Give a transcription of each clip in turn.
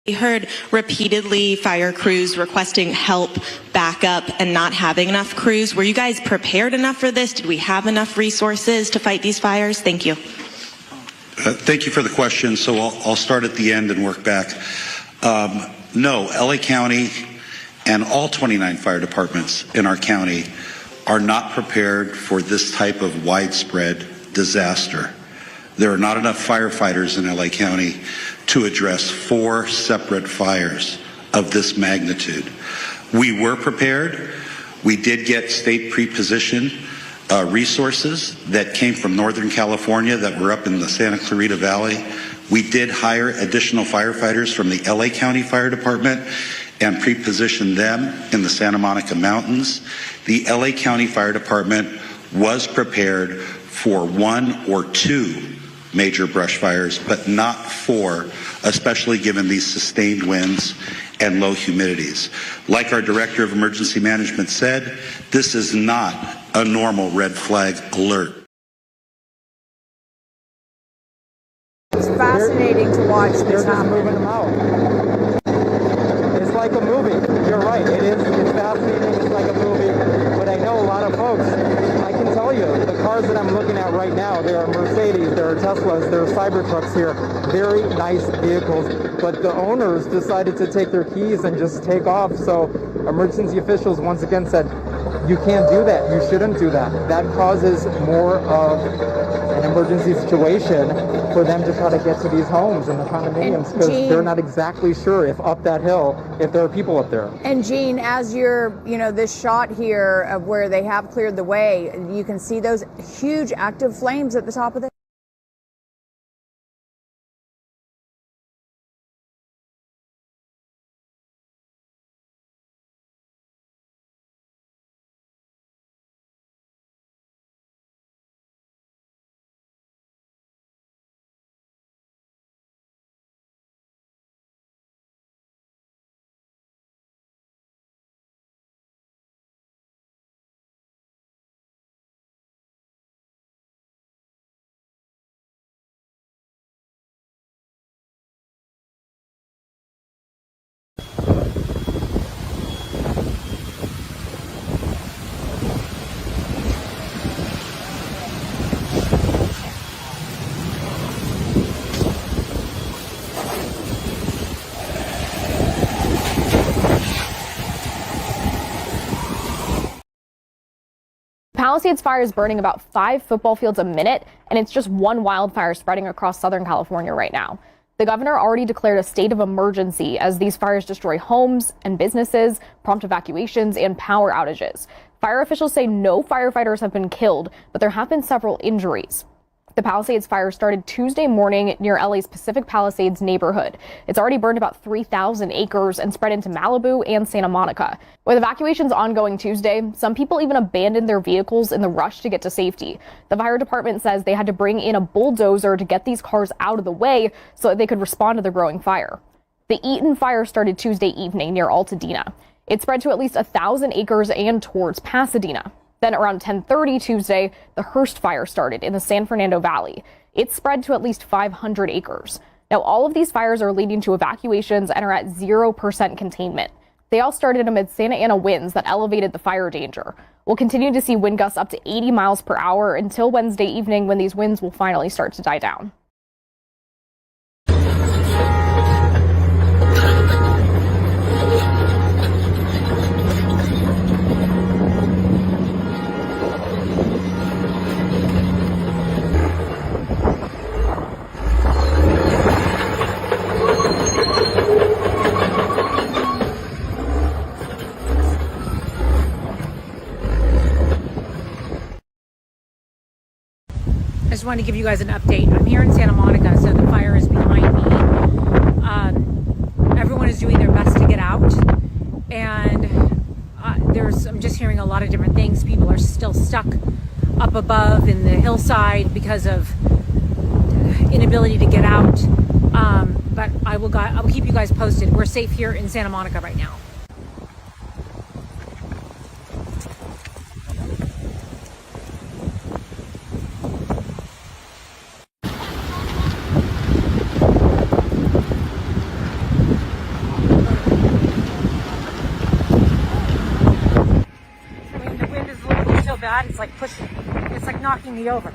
We heard repeatedly fire crews requesting help, backup, and not having enough crews. Were you guys prepared enough for this? Did we have enough resources to fight these fires? Thank you. Thank you for the question. So I'll start at the end and work back. No, LA County and all 29 fire departments in our county are not prepared for this type of widespread disaster. There are not enough firefighters in LA County to address 4 separate fires of this magnitude. We were prepared. We did get state pre-position resources that came from Northern California that were up in the Santa Clarita Valley. We did hire additional firefighters from the LA County Fire Department and pre-positioned them in the Santa Monica Mountains. The LA County Fire Department was prepared for 1 or 2 major brush fires, but not 4, especially given these sustained winds and low humidities. Like our Director of Emergency Management said, this is not a normal red flag alert. It's fascinating to watch this happen. Moving them out. It's like a movie. You're right. It is. It's fascinating. It's like a movie. But I know a lot of folks. I can tell you, the cars that I'm looking at right now, there are Mercedes, there are Teslas, there are Cybertrucks here. Very nice vehicles. But the owners decided to take their keys and just take off. So emergency officials once again said, you can't do that. You shouldn't do that. That causes more of an emergency situation for them to try to get to these homes and the condominiums, because they're not exactly sure if up that hill, if there are people up there. And Gene, as you're, this shot here of where they have cleared the way, you can see those huge active flames at the top of the Palisades fire is burning about 5 football fields a minute, and it's just one wildfire spreading across Southern California right now. The governor already declared a state of emergency as these fires destroy homes and businesses, prompt evacuations, and power outages. Fire officials say no firefighters have been killed, but there have been several injuries. The Palisades fire started Tuesday morning near LA's Pacific Palisades neighborhood. It's already burned about 3,000 acres and spread into Malibu and Santa Monica. With evacuations ongoing Tuesday, some people even abandoned their vehicles in the rush to get to safety. The fire department says they had to bring in a bulldozer to get these cars out of the way so that they could respond to the growing fire. The Eaton fire started Tuesday evening near Altadena. It spread to at least 1,000 acres and towards Pasadena. Then around 10:30 Tuesday, the Hearst fire started in the San Fernando Valley. It spread to at least 500 acres. Now, all of these fires are leading to evacuations and are at 0% containment. They all started amid Santa Ana winds that elevated the fire danger. We'll continue to see wind gusts up to 80 miles per hour until Wednesday evening, when these winds will finally start to die down. I just wanted to give you guys an update. I'm here in Santa Monica, so the fire is behind me. Everyone is doing their best to get out, and I'm just hearing a lot of different things. People are still stuck up above in the hillside because of inability to get out. But I will keep you guys posted. We're safe here in Santa Monica right now. that, it's like it's like knocking me over.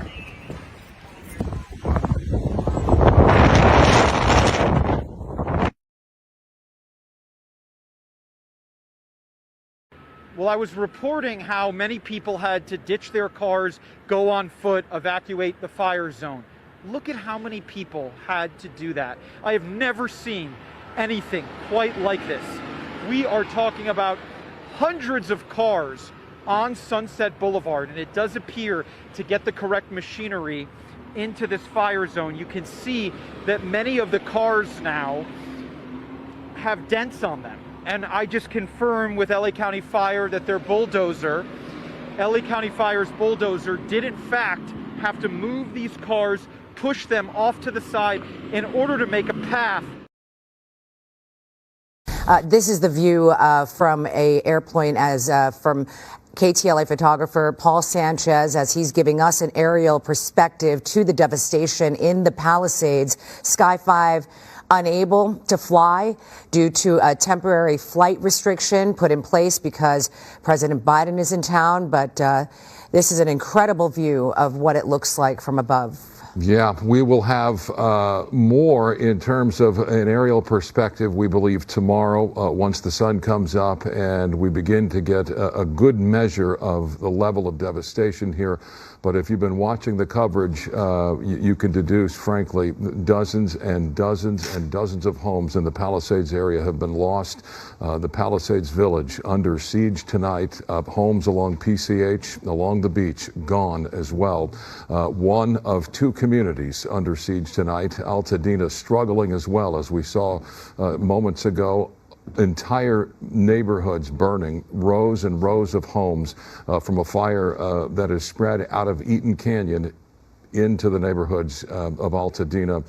Well, I was reporting how many people had to ditch their cars, go on foot, evacuate the fire zone. Look at how many people had to do that. I have never seen anything quite like this. We are talking about hundreds of cars on Sunset Boulevard, and it does appear to get the correct machinery into this fire zone. You can see that many of the cars now have dents on them. And I just confirm with LA County Fire that their bulldozer, LA County Fire's bulldozer, did in fact have to move these cars, push them off to the side in order to make a path. This is the view from a airplane from KTLA photographer Paul Sanchez as he's giving us an aerial perspective to the devastation in the Palisades. Sky 5 unable to fly due to a temporary flight restriction put in place because President Biden is in town. But this is an incredible view of what it looks like from above. Yeah, we will have more in terms of an aerial perspective, we believe, tomorrow once the sun comes up and we begin to get a good measure of the level of devastation here. But if you've been watching the coverage, you can deduce, frankly, dozens and dozens and dozens of homes in the Palisades area have been lost. The Palisades Village under siege tonight. Homes along PCH, along the beach, gone as well. One of two communities under siege tonight. Altadena struggling as well, as we saw moments ago. Entire neighborhoods burning, rows and rows of homes from a fire that is spread out of Eaton Canyon into the neighborhoods of Altadena.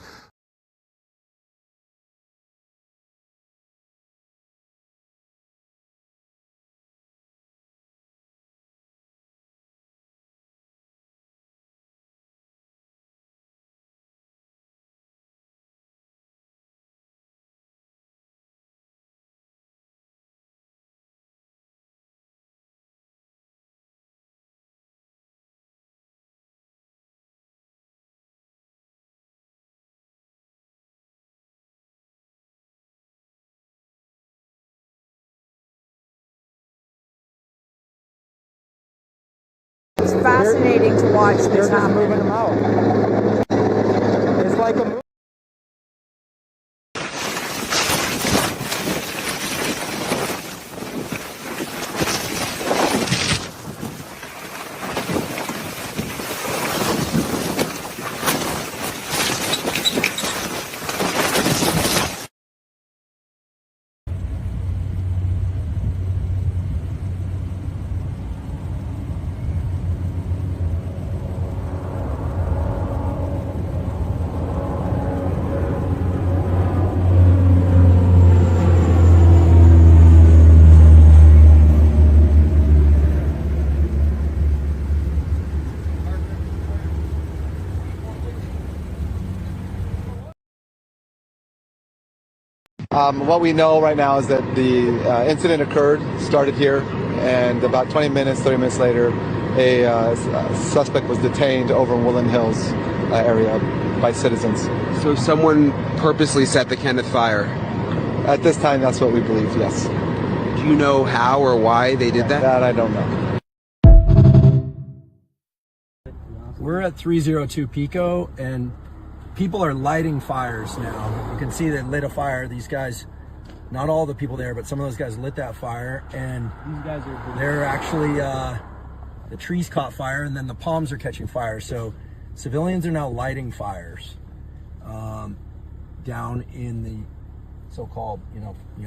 It's fascinating to watch this They're just happen. moving them out. It's like a movie. What we know right now is that the incident occurred, started here, and about 30 minutes later, a suspect was detained over in Woodland Hills area by citizens. So someone purposely set the Kenneth fire? At this time, that's what we believe, yes. Do you know how or why they did that? That I don't know. We're at 302 Pico, and people are lighting fires now. You can see they lit a fire. These guys, not all the people there, but some of those guys lit that fire, and they're actually, the trees caught fire, and then the palms are catching fire. So civilians are now lighting fires down in the so-called,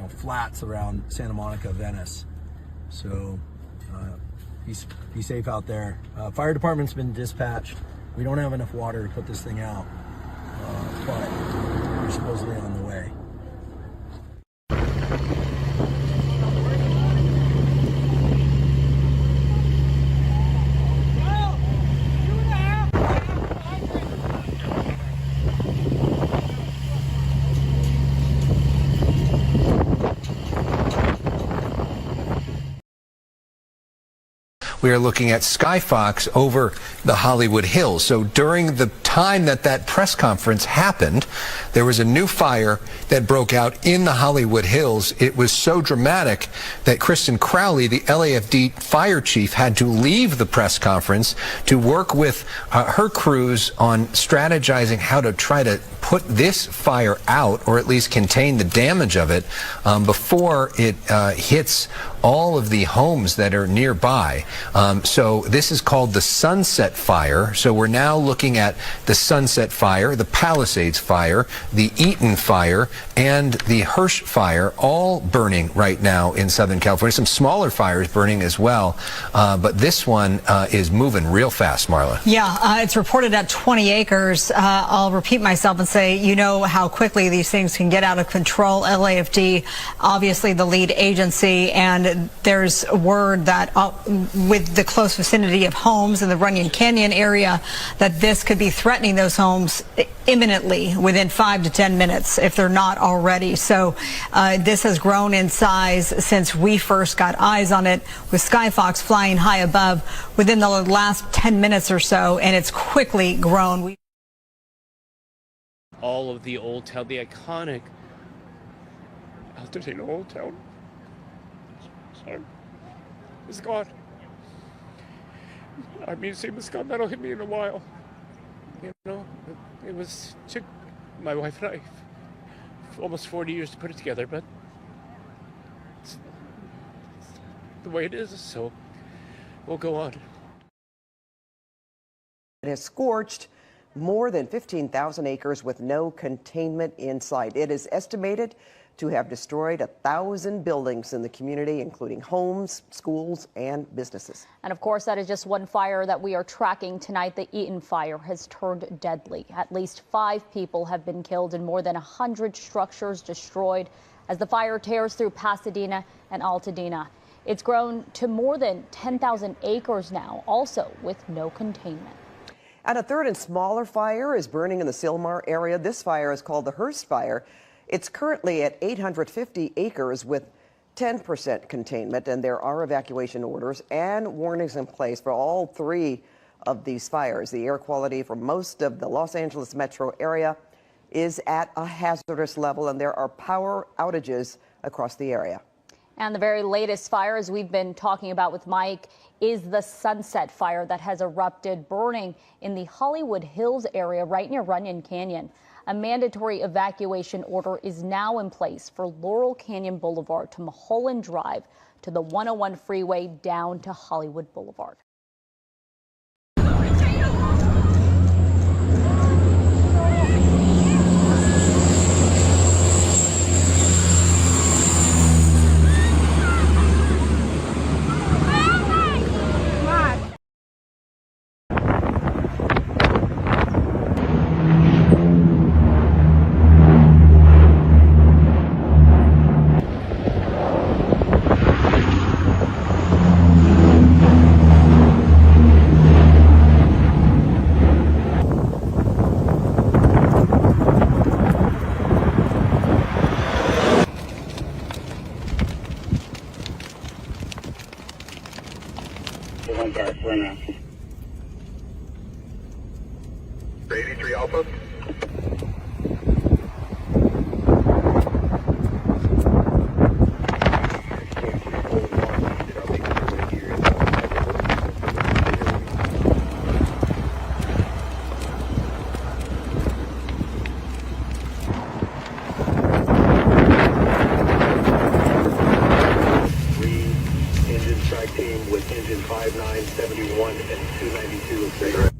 flats around Santa Monica, Venice. So be safe out there. Fire department's been dispatched. We don't have enough water to put this thing out, but we're supposedly on the way. we are looking at Skyfox over the Hollywood Hills. So during the time that press conference happened, there was a new fire that broke out in the Hollywood Hills. It was so dramatic that Kristen Crowley, the LAFD fire chief, had to leave the press conference to work with her crews on strategizing how to try to put this fire out, or at least contain the damage of it before it hits all of the homes that are nearby. So this is called the Sunset Fire. So we're now looking at the Sunset Fire, the Palisades Fire, the Eaton Fire, and the Hirsch Fire, all burning right now in Southern California. Some smaller fires burning as well, but this one is moving real fast, Marla. Yeah, it's reported at 20 acres. I'll repeat myself and say, you know how quickly these things can get out of control. LAFD, obviously the lead agency, and there's word that with the close vicinity of homes in the Runyon Canyon area, that this could be threatening those homes imminently within 5 to 10 minutes if they're not already. So this has grown in size since we first got eyes on it, with Skyfox flying high above within the last 10 minutes or so, and it's quickly grown. All of the old town, the iconic Altadena Old Town, is gone. Our museum is gone. That'll hit me in a while. You know, took my wife and I almost 40 years to put it together, but it's the way it is, so we'll go on. It has scorched more than 15,000 acres with no containment in sight. It is estimated to have destroyed 1,000 buildings in the community, including homes, schools, and businesses. And of course, that is just one fire that we are tracking tonight. The Eaton fire has turned deadly. At least 5 people have been killed and more than 100 structures destroyed as the fire tears through Pasadena and Altadena. It's grown to more than 10,000 acres now, also with no containment. And a third and smaller fire is burning in the Sylmar area. This fire is called the Hearst Fire. It's currently at 850 acres with 10% containment, and there are evacuation orders and warnings in place for all 3 of these fires. The air quality for most of the Los Angeles metro area is at a hazardous level, and there are power outages across the area. And the very latest fire, as we've been talking about with Mike, is the Sunset Fire that has erupted, burning in the Hollywood Hills area right near Runyon Canyon. A mandatory evacuation order is now in place for Laurel Canyon Boulevard to Mulholland Drive to the 101 freeway down to Hollywood Boulevard. Run 83 Alpha. Team with engine 5971 and 292 etc.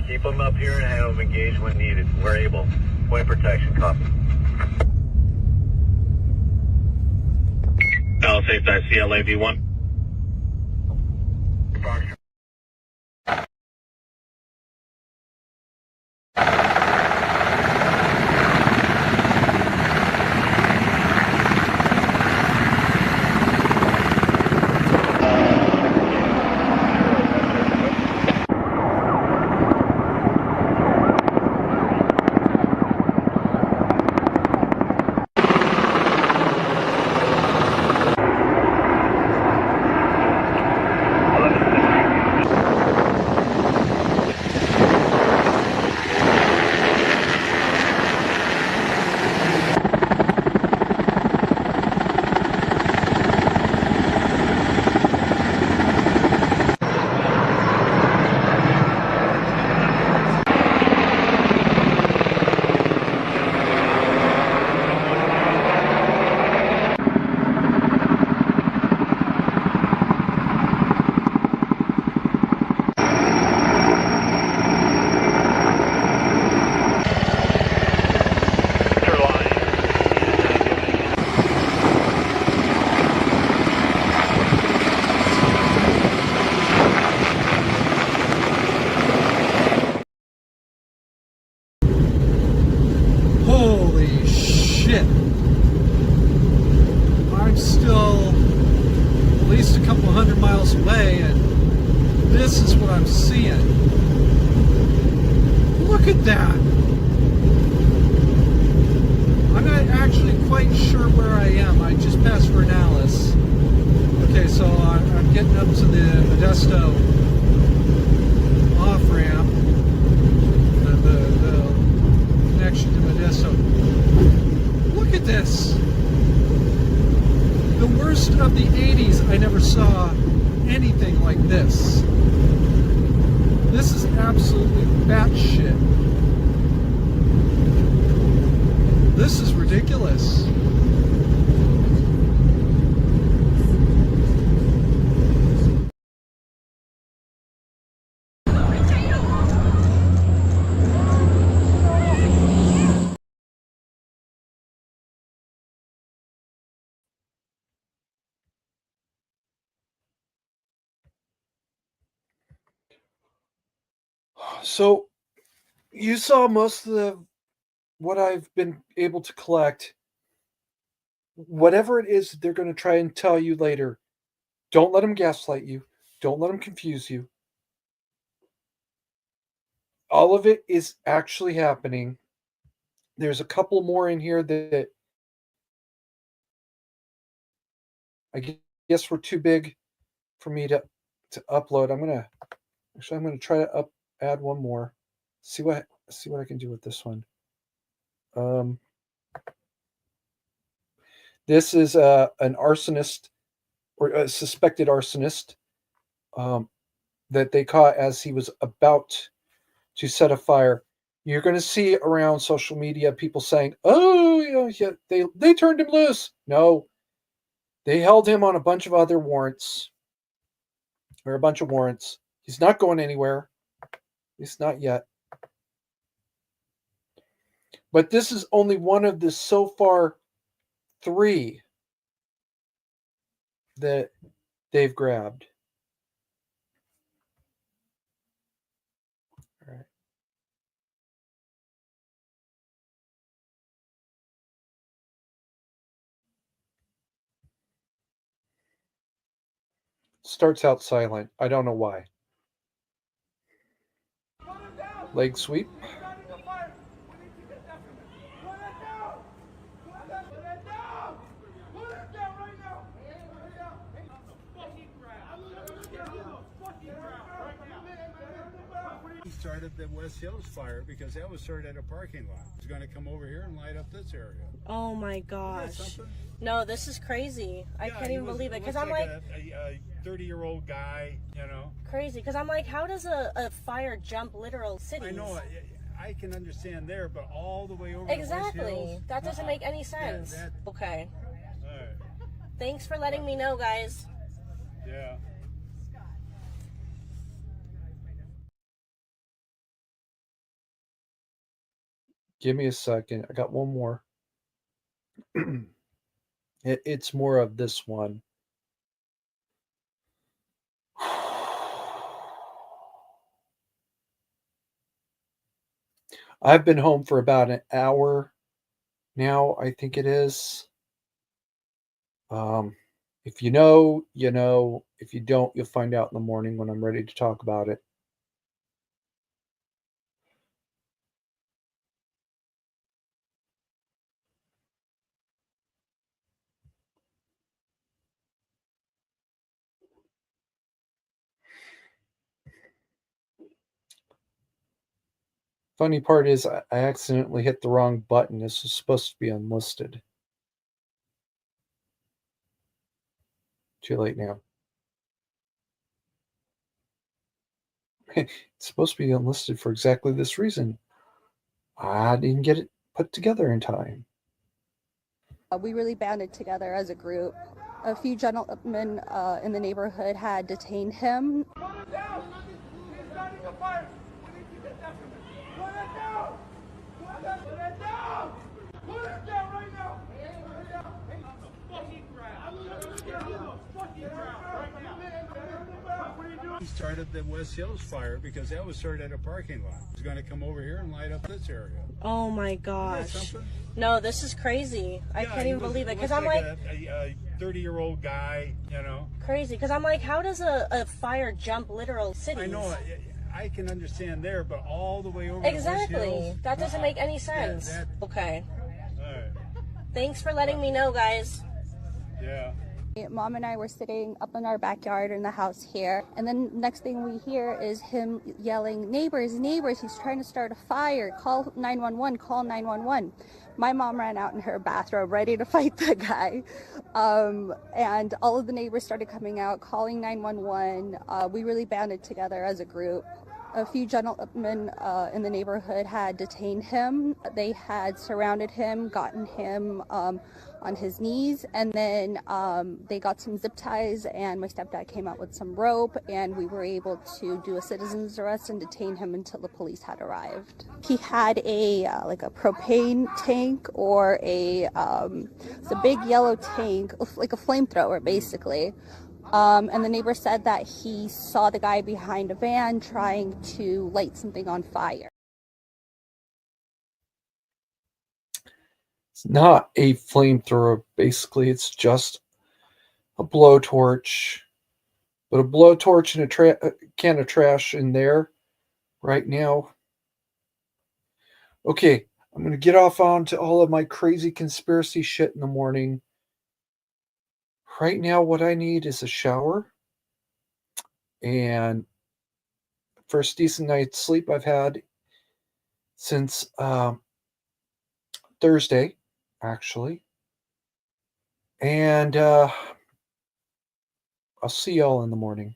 Keep them up here and have them engaged when needed. We're able. Point protection, copy. Palisades ICLA V1. shit. I'm still at least a couple hundred miles away, and this is what I'm seeing. Look at that. I'm not actually quite sure where I am. I just passed Vernalis. Okay, so I'm getting up to the Modesto off-ramp, the connection to Modesto. Look at this. The worst of the 80s, I never saw anything like this. This is absolutely batshit. This is ridiculous. So you saw most of what I've been able to collect. Whatever it is they're going to try and tell you later, don't let them gaslight you. Don't let them confuse you. All of it is actually happening. There's a couple more in here that I guess were too big for me to upload. I'm gonna try to add one more. See what I can do with this one. This is an arsonist, or a suspected arsonist, that they caught as he was about to set a fire. You're going to see around social media people saying, "Oh, yeah, they turned him loose." No, they held him on a bunch of other warrants, or a bunch of warrants. He's not going anywhere. At least not yet. But this is only one of the so far 3 that they've grabbed. All right. Starts out silent. I don't know why. Leg sweep. He started the West Hills fire because that was started at a parking lot. He's going to come over here and light up this area. Oh my gosh. No, this is crazy. I can't even believe it. Because I'm like a 30-year-old guy, you know. Crazy. Because I'm like, how does a fire jump literal cities? I know. I can understand there, but all the way over Exactly. to West Hills, that doesn't make any sense. Okay. All right. Thanks for letting me know, guys. Yeah. Give me a second. I got one more. It's more of this one. I've been home for about an hour now, I think it is. If you know, you know. If you don't, you'll find out in the morning when I'm ready to talk about it. Funny part is I accidentally hit the wrong button. This is supposed to be unlisted. Too late now. It's supposed to be unlisted for exactly this reason. I didn't get it put together in time. We really banded together as a group. A few gentlemen in the neighborhood had detained him. He started the West Hills fire because that was started at a parking lot. He's going to come over here and light up this area. Oh my gosh. No, this is crazy. I can't even believe it. Because I'm like a 30-year-old guy, you know. crazy. Because I'm like, how does a fire jump literal cities? I know. I can understand there, but all the way over Exactly. to West Hills, That doesn't make any sense. Okay. all right. Thanks for letting me know, guys. Yeah. Mom and I were sitting up in our backyard in the house here, and then next thing we hear is him yelling, neighbors, neighbors, he's trying to start a fire, call 911, call 911. My mom ran out in her bathrobe ready to fight the guy, and all of the neighbors started coming out, calling 911. We really banded together as a group. A few gentlemen in the neighborhood had detained him. They had surrounded him, gotten him on his knees, and then they got some zip ties, and my stepdad came out with some rope, and we were able to do a citizen's arrest and detain him until the police had arrived. He had a like a propane tank, or it's a big yellow tank, like a flamethrower basically. And the neighbor said that he saw the guy behind a van trying to light something on fire. It's not a flamethrower. Basically, it's just a blowtorch. But a blowtorch and a can of trash in there right now. Okay, I'm going to get off onto all of my crazy conspiracy shit in the morning. Right now, what I need is a shower. And first decent night's sleep I've had since Thursday, actually. And I'll see y'all in the morning.